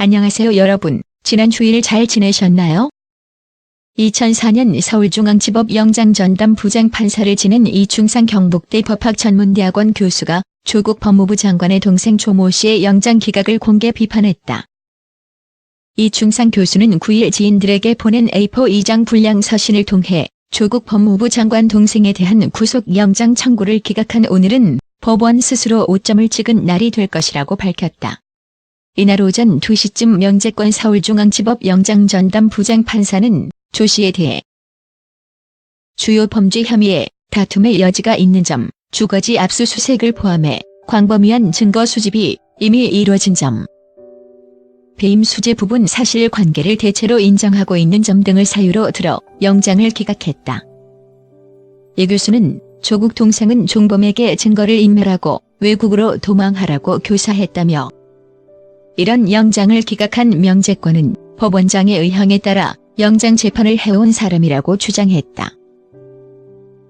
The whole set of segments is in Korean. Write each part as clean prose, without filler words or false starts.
안녕하세요 여러분. 지난 주일 잘 지내셨나요? 2004년 서울중앙지법 영장전담 부장판사를 지낸 이충상 경북대 법학전문대학원 교수가 조국 법무부 장관의 동생 조모 씨의 영장 기각을 공개 비판했다. 이충상 교수는 9일 지인들에게 보낸 A4 2장 분량 서신을 통해 조국 법무부 장관 동생에 대한 구속영장 청구를 기각한 오늘은 법원 스스로 오점을 찍은 날이 될 것이라고 밝혔다. 이날 오전 2시쯤 명재권 서울중앙지법 영장전담 부장판사는 조 씨에 대해 주요 범죄 혐의에 다툼의 여지가 있는 점, 주거지 압수수색을 포함해 광범위한 증거 수집이 이미 이루어진 점, 배임 수재 부분 사실관계를 대체로 인정하고 있는 점 등을 사유로 들어 영장을 기각했다. 이 교수는 조국 동생은 종범에게 증거를 인멸하고 외국으로 도망하라고 교사했다며 이런 영장을 기각한 명재권은 법원장의 의향에 따라 영장 재판을 해온 사람이라고 주장했다.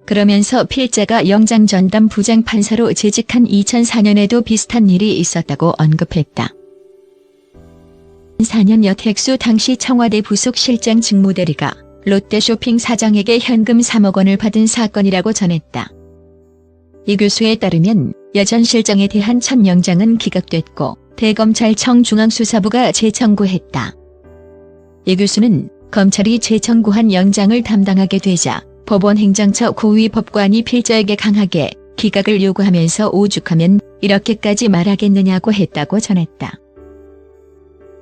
그러면서 필자가 영장전담 부장판사로 재직한 2004년에도 비슷한 일이 있었다고 언급했다. 2004년 여택수 당시 청와대 부속실장 직무대리가 롯데쇼핑 사장에게 현금 3억 원을 받은 사건이라고 전했다. 이 교수에 따르면 여전 실장에 대한 첫 영장은 기각됐고 대검찰청 중앙수사부가 재청구했다. 이 교수는 검찰이 재청구한 영장을 담당하게 되자 법원 행정처 고위 법관이 필자에게 강하게 기각을 요구하면서 오죽하면 이렇게까지 말하겠느냐고 했다고 전했다.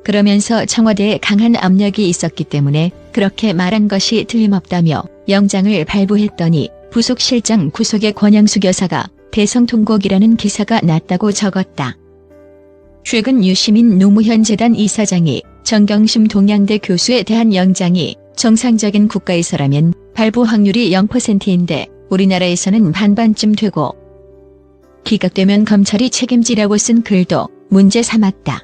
그러면서 청와대에 강한 압력이 있었기 때문에 그렇게 말한 것이 틀림없다며 영장을 발부했더니 부속실장 구속의 권영숙 여사가 대성통곡이라는 기사가 났다고 적었다. 최근 유시민 노무현 재단 이사장이 정경심 동양대 교수에 대한 영장이 정상적인 국가에서라면 발부 확률이 0%인데 우리나라에서는 반반쯤 되고 기각되면 검찰이 책임지라고 쓴 글도 문제 삼았다.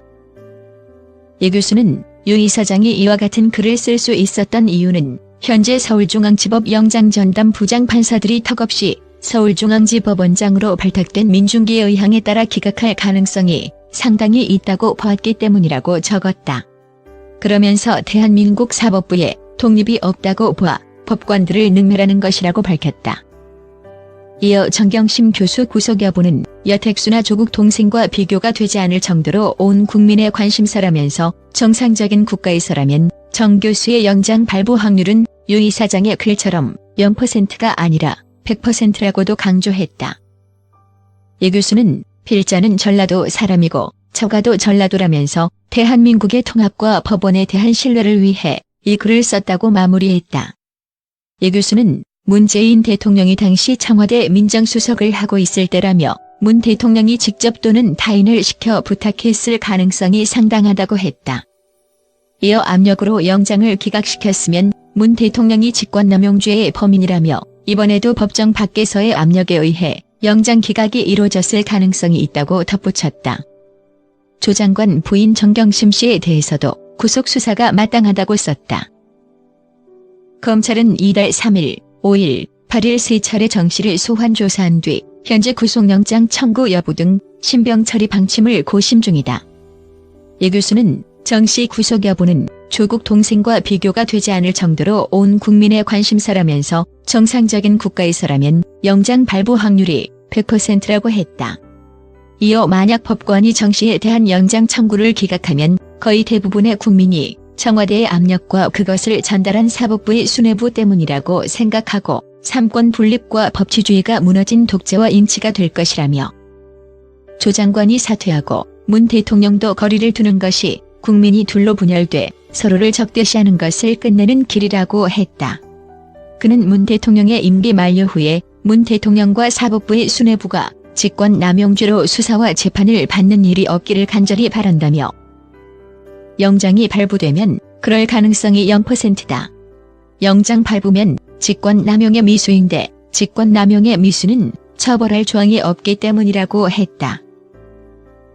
이 교수는 유 이사장이 이와 같은 글을 쓸 수 있었던 이유는 현재 서울중앙지법 영장전담 부장판사들이 턱없이 서울중앙지법원장으로 발탁된 민중기의 의향에 따라 기각할 가능성이 상당히 있다고 보았기 때문이라고 적었다. 그러면서 대한민국 사법부에 독립이 없다고 보아 법관들을 능멸하는 것이라고 밝혔다. 이어 정경심 교수 구속 여부는 여택수나 조국 동생과 비교가 되지 않을 정도로 온 국민의 관심사라면서 정상적인 국가에서라면 정 교수의 영장 발부 확률은 유 이사장의 글처럼 0%가 아니라 100%라고도 강조했다. 이 교수는 필자는 전라도 사람이고 처가도 전라도라면서 대한민국의 통합과 법원에 대한 신뢰를 위해 이 글을 썼다고 마무리했다. 이 교수는 문재인 대통령이 당시 청와대 민정수석을 하고 있을 때라며 문 대통령이 직접 또는 타인을 시켜 부탁했을 가능성이 상당하다고 했다. 이어 압력으로 영장을 기각시켰으면 문 대통령이 직권남용죄의 범인이라며 이번에도 법정 밖에서의 압력에 의해 영장 기각이 이루어졌을 가능성이 있다고 덧붙였다. 조 장관 부인 정경심 씨에 대해서도 구속 수사가 마땅하다고 썼다. 검찰은 이달 3일, 5일, 8일 세 차례 정 씨를 소환 조사한 뒤 현재 구속영장 청구 여부 등 신병 처리 방침을 고심 중이다. 이 교수는 정 씨 구속 여부는 조국 동생과 비교가 되지 않을 정도로 온 국민의 관심사라면서 정상적인 국가에서라면 영장 발부 확률이 100%라고 했다. 이어 만약 법관이 정 씨에 대한 영장 청구를 기각하면 거의 대부분의 국민이 청와대의 압력과 그것을 전달한 사법부의 수뇌부 때문이라고 생각하고 삼권 분립과 법치주의가 무너진 독재와 인치가 될 것이라며 조 장관이 사퇴하고 문 대통령도 거리를 두는 것이 국민이 둘로 분열돼 서로를 적대시하는 것을 끝내는 길이라고 했다. 그는 문 대통령의 임기 만료 후에 문 대통령과 사법부의 수뇌부가 직권남용죄로 수사와 재판을 받는 일이 없기를 간절히 바란다며 영장이 발부되면 그럴 가능성이 0%다. 영장 발부면 직권남용의 미수인데 직권남용의 미수는 처벌할 조항이 없기 때문이라고 했다.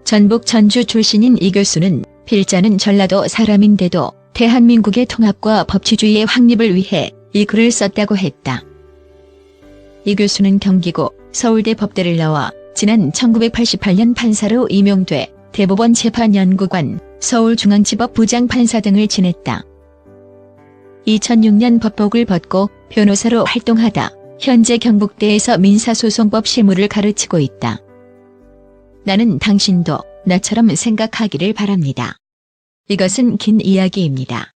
전북 전주 출신인 이 교수는 필자는 전라도 사람인데도 대한민국의 통합과 법치주의의 확립을 위해 이 글을 썼다고 했다. 이 교수는 경기고 서울대 법대를 나와 지난 1988년 판사로 임용돼 대법원 재판연구관, 서울중앙지법 부장판사 등을 지냈다. 2006년 법복을 벗고 변호사로 활동하다 현재 경북대에서 민사소송법 실무를 가르치고 있다. 나는 당신도 나처럼 생각하기를 바랍니다. 이것은 긴 이야기입니다.